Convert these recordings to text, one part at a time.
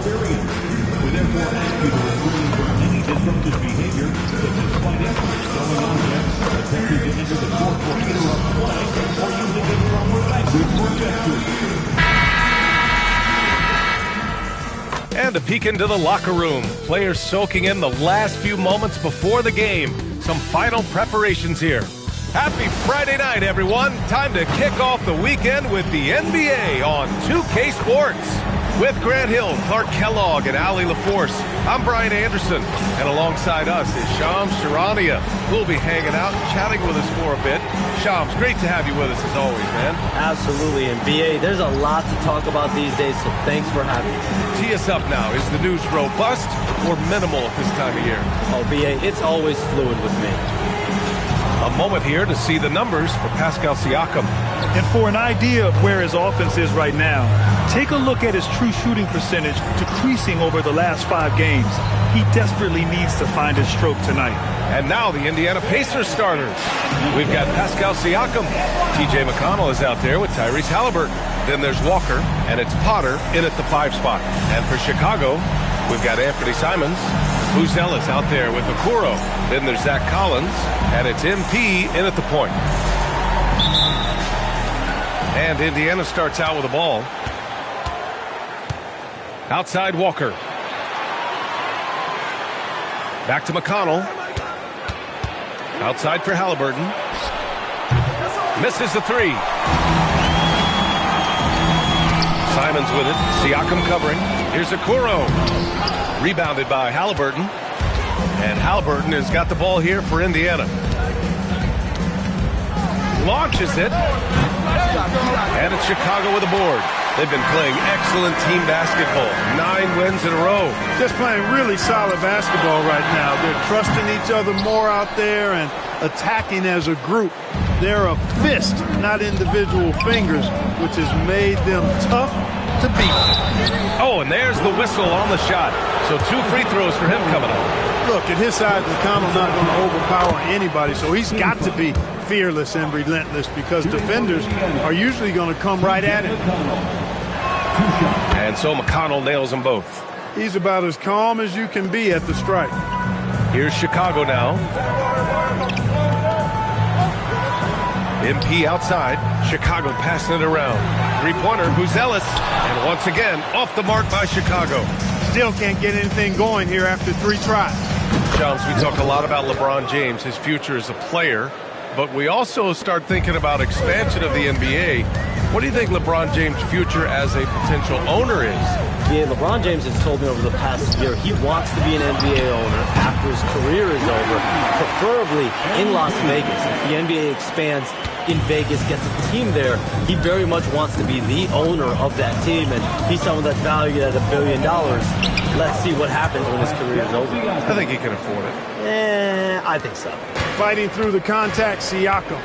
experience. We therefore ask you to refrain from any disruptive behavior, such as fighting, throwing objects, attempting to enter the court for interrupt play, or using improper language or gestures. And a peek into the locker room. Players soaking in the last few moments before the game. Some final preparations here. Happy Friday night, everyone. Time to kick off the weekend with the NBA on 2K Sports. With Grant Hill, Clark Kellogg, and Ali LaForce, I'm Brian Anderson. And alongside us is Shams Charania, who'll be hanging out and chatting with us for a bit. Shams, great to have you with us as always, man. Absolutely. And BA, there's a lot to talk about these days, so thanks for having me. Tee us up now. Is the news robust or minimal at this time of year? Oh, BA, it's always fluid with me. A moment here to see the numbers for Pascal Siakam. And for an idea of where his offense is right now, take a look at his true shooting percentage decreasing over the last 5 games. He desperately needs to find his stroke tonight. And now the Indiana Pacers starters. We've got Pascal Siakam. TJ McConnell is out there with Tyrese Halliburton. Then there's Walker, and it's Potter in at the 5 spot. And for Chicago, we've got Anthony Simons. Buzelis out there with Okoro. Then there's Zach Collins, and it's MP in at the point. And Indiana starts out with the ball. Outside Walker. Back to McConnell. Outside for Halliburton. Misses the 3. Simons with it. Siakam covering. Here's Okoro. Rebounded by Halliburton. And Halliburton has got the ball here for Indiana. Launches it. And it's Chicago with a board. They've been playing excellent team basketball. 9 wins in a row. Just playing really solid basketball right now. They're trusting each other more out there and attacking as a group. They're a fist, not individual fingers, which has made them tough to beat. Oh, and there's the whistle on the shot. So 2 free throws for him coming up. Look, at his side, McConnell's not going to overpower anybody, so he's got to be fearless and relentless because defenders are usually going to come right at him. And so McConnell nails them both. He's about as calm as you can be at the strike. Here's Chicago now. MP outside. Chicago passing it around. 3-pointer, Buzelis. And once again, off the mark by Chicago. Still can't get anything going here after 3 tries. Jones, we talk a lot about LeBron James, his future as a player, but we also start thinking about expansion of the NBA. What do you think LeBron James' future as a potential owner is? Yeah, LeBron James has told me over the past year he wants to be an NBA owner after his career is over, preferably in Las Vegas. If the NBA expands in Vegas, gets a team there, he very much wants to be the owner of that team, and he's someone that's valued at $1 billion. Let's see what happens when his career is over. I think he can afford it. I think so. Fighting through the contact, Siakam.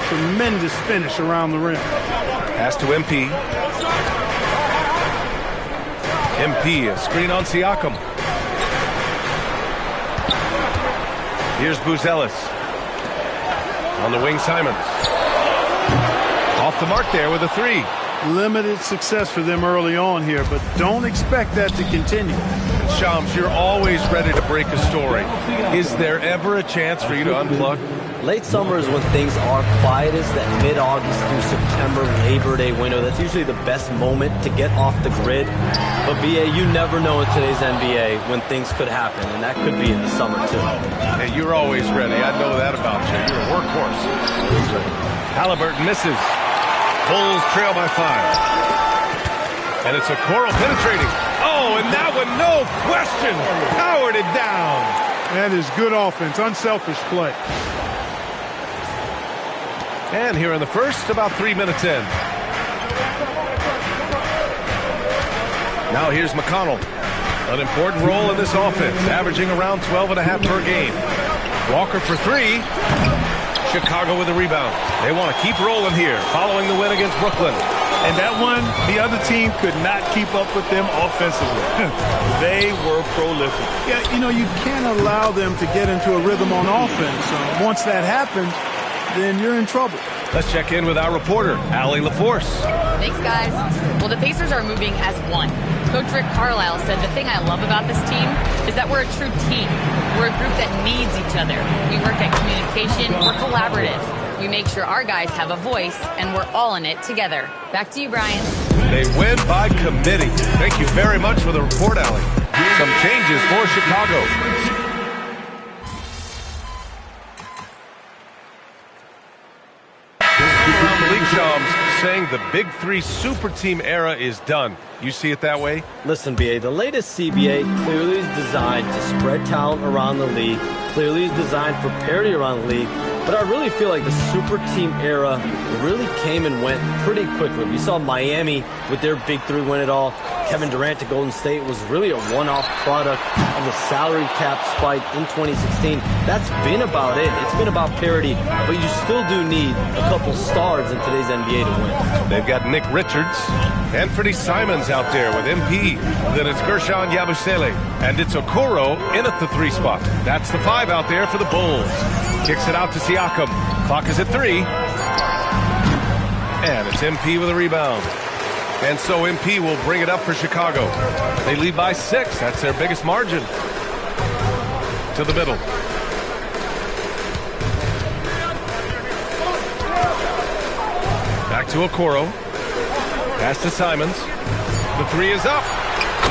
Tremendous finish around the rim. Pass to MP. MP, a screen on Siakam. Here's Buzelis. On the wing, Simons. Off the mark there with a 3. Limited success for them early on here, but don't expect that to continue. Shams, you're always ready to break a story. Is there ever a chance for you to unplug? Late summer is when things are quietest, that mid-August through September Labor Day window. That's usually the best moment to get off the grid. But, BA, you never know in today's NBA when things could happen, and that could be in the summer, too. Hey, you're always ready. I know that about you. You're a workhorse. Halliburton misses. Bulls trail by 5. And it's Okoro penetrating. Oh, and that one, no question, powered it down. That is good offense, unselfish play. And here in the first, about 3 minutes in. Now here's McConnell. An important role in this offense, averaging around 12.5 per game. Walker for 3. Chicago with a rebound. They want to keep rolling here, following the win against Brooklyn. And that one, the other team could not keep up with them offensively. They were prolific. Yeah, you know, you can't allow them to get into a rhythm on offense. Once that happens, then you're in trouble. Let's check in with our reporter, Ali LaForce. Thanks, guys. Well, the Pacers are moving as one. Coach Rick Carlisle said, the thing I love about this team is that we're a true team. We're a group that needs each other. We work at communication. We're collaborative. We make sure our guys have a voice, and we're all in it together. Back to you, Brian. They win by committee. Thank you very much for the report, Allie. Some changes for Chicago. Around the league, Shams, saying the Big Three super team era is done. You see it that way? Listen, BA, the latest CBA clearly is designed to spread talent around the league, clearly is designed for parity around the league, but I really feel like the super team era really came and went pretty quickly. We saw Miami with their Big Three win it all. Kevin Durant to Golden State was really a one-off product of the salary cap spike in 2016. That's been about it. It's been about parity, but you still do need a couple stars in today's NBA to win. They've got Nick Richards, Anthony Simons out there with MP. Then it's Gershon Yabusele, and it's Okoro in at the 3 spot. That's the 5 out there for the Bulls. Kicks it out to Siakam. Clock is at 3. And it's MP with a rebound. And so MP will bring it up for Chicago. They lead by 6. That's their biggest margin. To the middle. Back to Okoro. Pass to Simons. The 3 is up.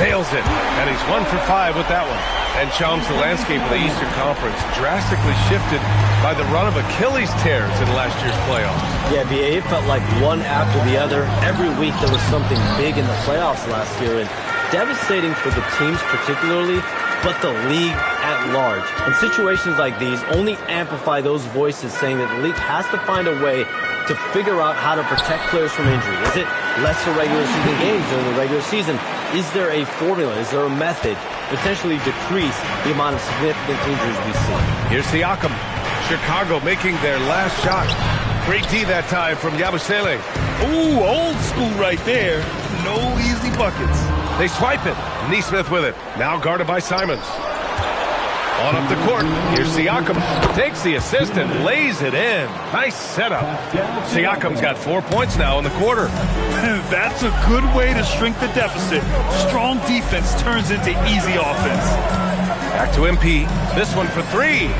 Nails it. And he's 1 for 5 with that one. And Shams, the landscape of the Eastern Conference drastically shifted by the run of Achilles tears in last year's playoffs. Yeah, BA, it felt like one after the other. Every week there was something big in the playoffs last year, and devastating for the teams particularly, but the league at large. And situations like these only amplify those voices saying that the league has to find a way to figure out how to protect players from injury. Is it lesser regular season games during the regular season? Is there a formula? Is there a method? Potentially decrease the amount of significant injuries we see. Here's Siakam. Chicago making their last shot. Great D that time from Yabusele. Ooh, old school right there. No easy buckets. They swipe it. Nesmith with it. Now guarded by Simons. On up the court. Here's Siakam. Takes the assist and lays it in. Nice setup. Siakam's got 4 points now in the quarter. That's a good way to shrink the deficit. Strong defense turns into easy offense. Back to MP. This one for 3.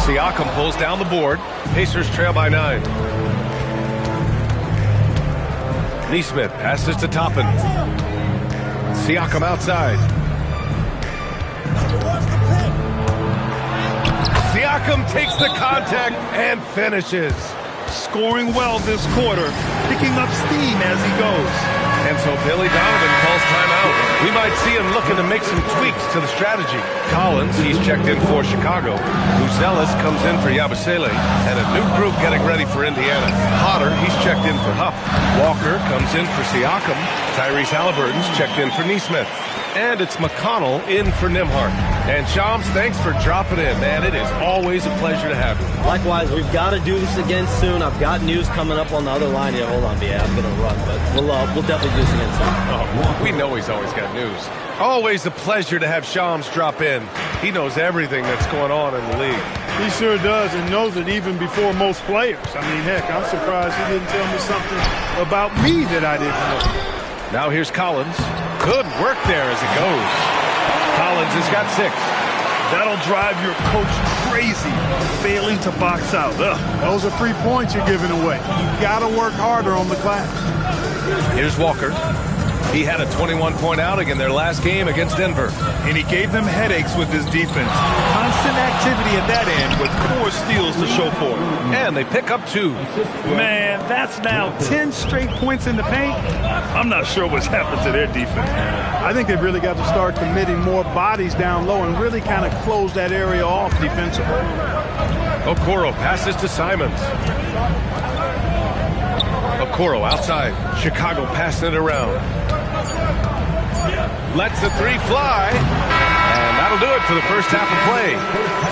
Siakam pulls down the board. Pacers trail by 9. Nesmith passes to Toppin. Siakam outside. Siakam takes the contact and finishes. Scoring well this quarter, picking up steam as he goes. And so Billy Donovan calls timeout. We might see him looking to make some tweaks to the strategy. Collins, he's checked in for Chicago. Buzelis comes in for Yabusele. And a new group getting ready for Indiana. Potter, he's checked in for Huff. Walker comes in for Siakam. Tyrese Halliburton's checked in for Nesmith. And it's McConnell in for Nembhard. And Shams, thanks for dropping in, man. It is always a pleasure to have you. Likewise, we've got to do this again soon. I've got news coming up on the other line here. Hold on, BA. I'm going to run, but we'll definitely do this again soon. Oh, we know he's always got news. Always a pleasure to have Shams drop in. He knows everything that's going on in the league. He sure does, and knows it even before most players. I mean, heck, I'm surprised he didn't tell me something about me that I didn't know. Now here's Collins. Good work there as it goes. Collins has got 6. That'll drive your coach crazy, failing to box out. Ugh. Those are 3 points you're giving away. You got to work harder on the glass. Here's Walker. He had a 21-point outing in their last game against Denver. And he gave them headaches with his defense. Constant activity at that end with 4 steals to show for it. And they pick up 2. Man, that's now 10 straight points in the paint. I'm not sure what's happened to their defense. I think they've really got to start committing more bodies down low and really kind of close that area off defensively. Okoro passes to Simons. Okoro outside. Chicago passing it around. Lets the 3 fly. And that'll do it for the first half of play.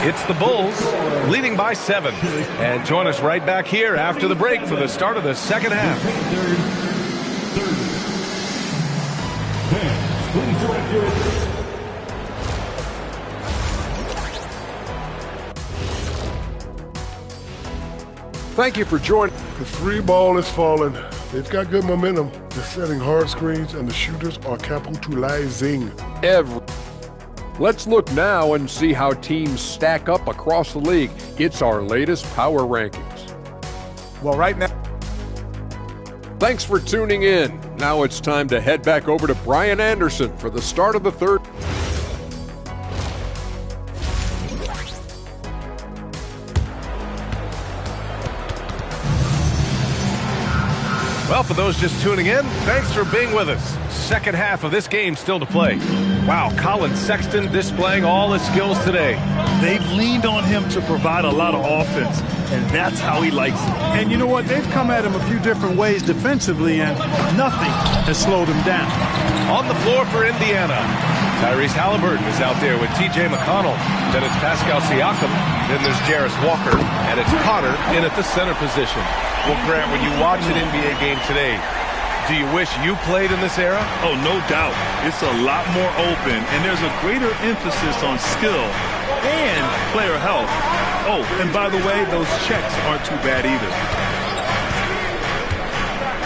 It's the Bulls leading by 7. And join us right back here after the break for the start of the second half. Thank you for joining. The 3 ball is falling. They've got good momentum. They're setting hard screens, and the shooters are capitalizing. Let's look now and see how teams stack up across the league. It's our latest power rankings. Well, right now, Thanks for tuning in. Now it's time to head back over to Brian Anderson for the start of the third. Well, for those just tuning in, thanks for being with us. Second half of this game still to play. Wow, Colin Sexton displaying all his skills today. They've leaned on him to provide a lot of offense, and that's how he likes it. And you know what? They've come at him a few different ways defensively, and nothing has slowed him down. On the floor for Indiana, Tyrese Halliburton is out there with T.J. McConnell. Then it's Pascal Siakam. Then there's Jarris Walker. And it's Potter in at the center position. Well, Grant, when you watch an NBA game today, do you wish you played in this era? Oh, no doubt. It's a lot more open, and there's a greater emphasis on skill and player health. Oh, and by the way, those checks aren't too bad either.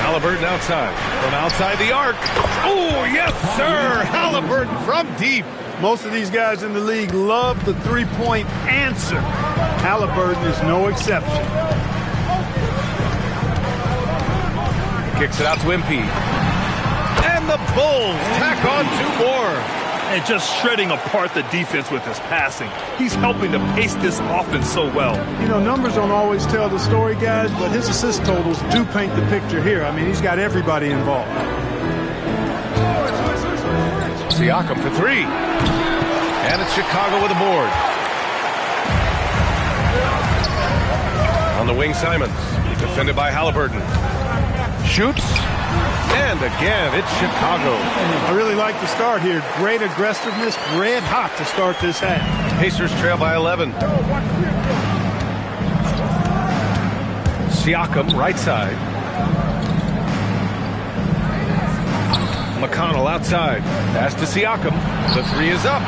Halliburton outside. From outside the arc. Oh, yes, sir. Halliburton from deep. Most of these guys in the league love the three-point answer. Halliburton is no exception. Kicks it out to MP. And the Bulls tack on two more. And just shredding apart the defense with his passing. He's helping to pace this offense so well. You know, numbers don't always tell the story, guys, but his assist totals do paint the picture here. I mean, he's got everybody involved. Siakam for three. And it's Chicago with a board. On the wing, Simons. Defended by Halliburton. Shoots. And again, it's Chicago. I really like the start here. Great aggressiveness, red hot to start this half. Pacers trail by 11. Siakam, right side. McConnell outside. Pass to Siakam. The three is up.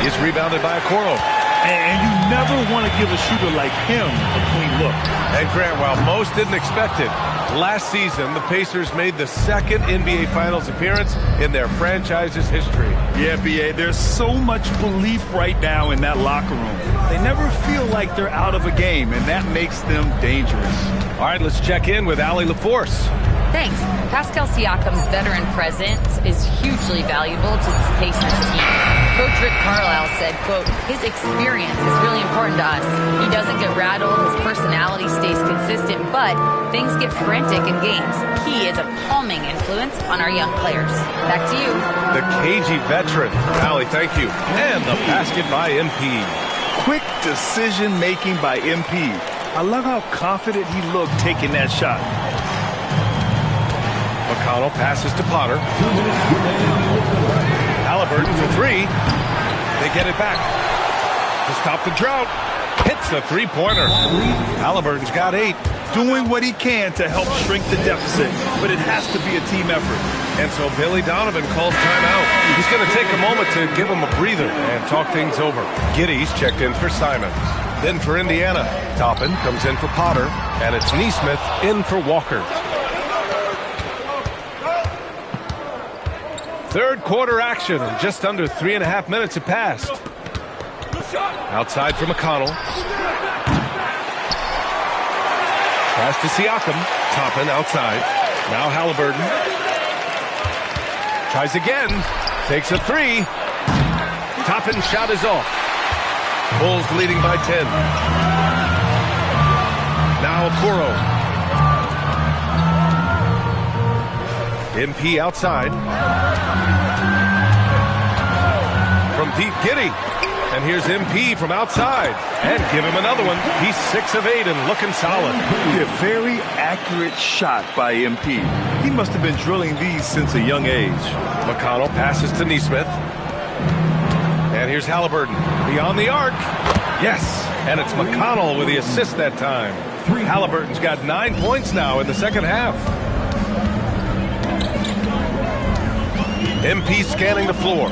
He's rebounded by Okoro. And you never want to give a shooter like him a clean look. And Grant, while most didn't expect it, last season the Pacers made the second NBA Finals appearance in their franchise's history. Yeah, B.A., there's so much belief right now in that locker room. They never feel like they're out of a game, and that makes them dangerous. All right, let's check in with Allie LaForce. Thanks. Pascal Siakam's veteran presence is hugely valuable to this Pacers team. Coach Rick Carlisle said, quote, his experience is really important to us. He doesn't get rattled, his personality stays consistent, but things get frantic in games. He is a calming influence on our young players. Back to you. The cagey veteran. Allie, thank you. And the basket by MP. Quick decision-making by MP. I love how confident he looked taking that shot. McConnell passes to Potter. Halliburton for three. They get it back. To stop the drought. Hits the three-pointer. Halliburton's got 8. Doing what he can to help shrink the deficit, but it has to be a team effort. And so Billy Donovan calls timeout. He's going to take a moment to give him a breather and talk things over. Giddey's checked in for Simons. Then for Indiana, Toppin comes in for Potter, and it's Nesmith in for Walker. Third quarter action, and just under 3.5 minutes have passed. Outside for McConnell. Pass to Siakam. Toppin outside. Now Halliburton. Tries again. Takes a three. Toppin's shot is off. Bulls leading by 10. Now Okoro. MP outside. From deep, Giddey. And here's MP from outside. And give him another one. He's 6 of 8 and looking solid. A very accurate shot by MP. He must have been drilling these since a young age. McConnell passes to Nesmith. And here's Halliburton. Beyond the arc. Yes. And it's McConnell with the assist that time. Halliburton's got 9 points now in the second half. MP scanning the floor.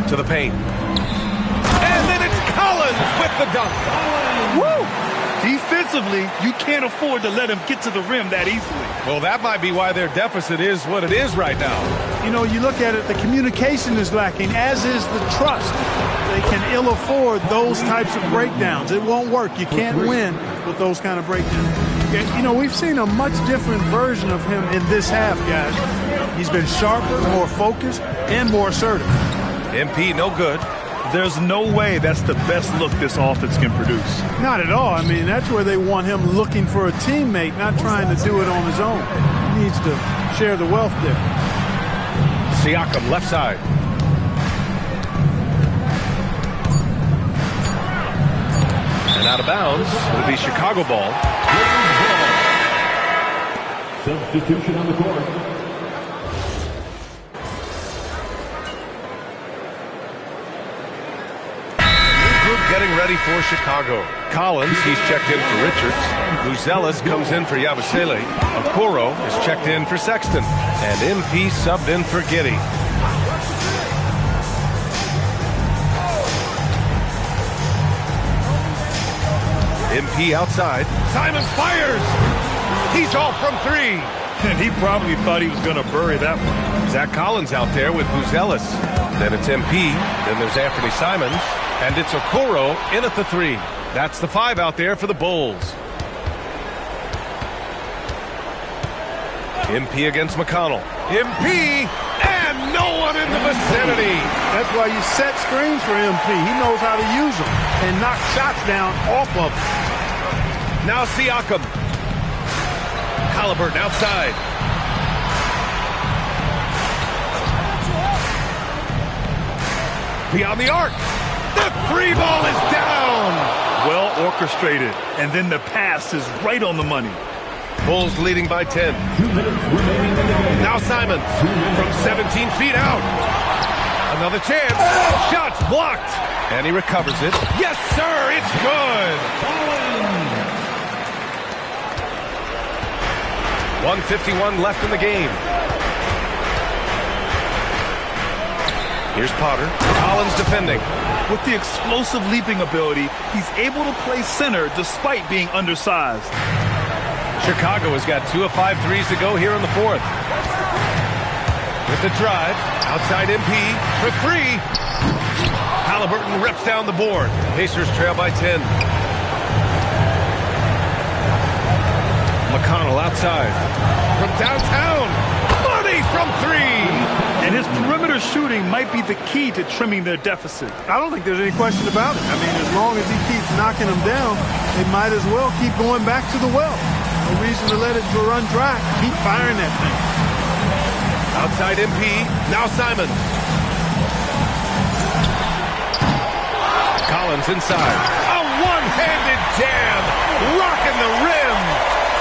To the paint. And then it's Collins with the dunk. Woo! Defensively, you can't afford to let him get to the rim that easily. Well, that might be why their deficit is what it is right now. You know, you look at it, the communication is lacking, as is the trust. They can ill afford those types of breakdowns. It won't work. You can't win with those kind of breakdowns. You know, we've seen a much different version of him in this half, guys. He's been sharper, more focused, and more assertive. MP, no good. There's no way that's the best look this offense can produce. Not at all. I mean, that's where they want him looking for a teammate, not trying to do it on his own. He needs to share the wealth there. Siakam, left side. And out of bounds. It'll be Chicago ball. Substitution on the court. Getting ready for Chicago. Collins, he's checked in for Richards. Buzelis comes in for Yabusele. Okoro is checked in for Sexton. And MP subbed in for Giddey. MP outside. Simons fires! He's off from three. And he probably thought he was going to bury that one. Zach Collins out there with Buzelis. Then it's MP. Then there's Anthony Simons. And it's Okoro in at the three. That's the five out there for the Bulls. MP against McConnell. MP! And no one in the vicinity. That's why you set screens for MP. He knows how to use them and knock shots down off of them. Now Siakam. Halliburton outside. Beyond the arc. The three ball is down. Well orchestrated. And then the pass is right on the money. Bulls leading by 10. 2 minutes remaining in the game. Now Simons from 17 feet out. Another chance. Shots blocked. And he recovers it. Yes, sir. It's good. 1:51 left in the game. Here's Potter. Collins defending. With the explosive leaping ability, he's able to play center despite being undersized. Chicago has got 2 of 5 threes to go here in the fourth. With the drive, outside MP for three. Halliburton rips down the board. Pacers trail by 10. McConnell outside. From downtown. Money from three. And his perimeter shooting might be the key to trimming their deficit. I don't think there's any question about it. I mean, as long as he keeps knocking them down, they might as well keep going back to the well. No reason to let it run dry. Keep firing that thing. Outside MP. Now Simons. Collins inside. A one-handed jam. Rocking the rim.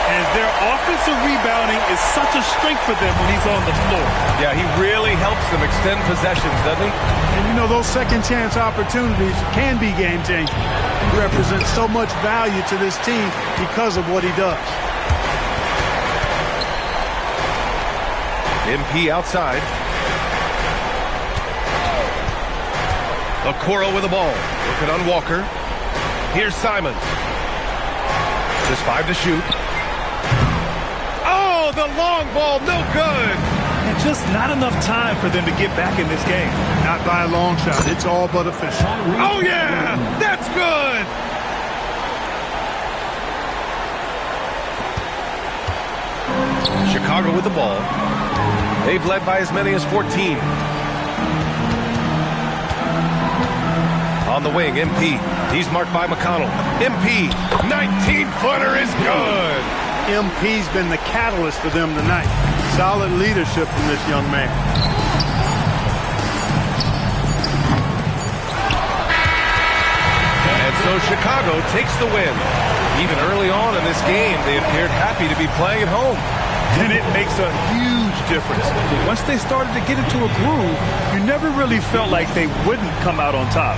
And their offensive rebounding is such a strength for them when he's on the floor. Yeah, he really helps them extend possessions, doesn't he? And you know, those second chance opportunities can be game changing. He represents so much value to this team because of what he does. MP outside. Okoro with the ball. Working on Walker. Here's Simons. Just 5 to shoot. Oh, the long ball, no good. And just not enough time for them to get back in this game. Not by a long shot. It's all but official. Oh, yeah, that's good. Chicago with the ball. They've led by as many as 14. On the wing, MP. He's marked by McConnell. MP, 19-footer is good. MP's been the catalyst for them tonight. Solid leadership from this young man. And so Chicago takes the win. Even early on in this game, they appeared happy to be playing at home. And it makes a huge difference. Once they started to get into a groove, you never really felt like they wouldn't come out on top.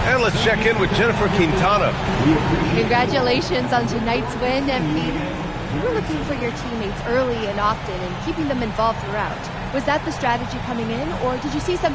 And let's check in with Jennifer Quintana. Congratulations on tonight's win, MP. You were looking for your teammates early and often and keeping them involved throughout. Was that the strategy coming in, or did you see something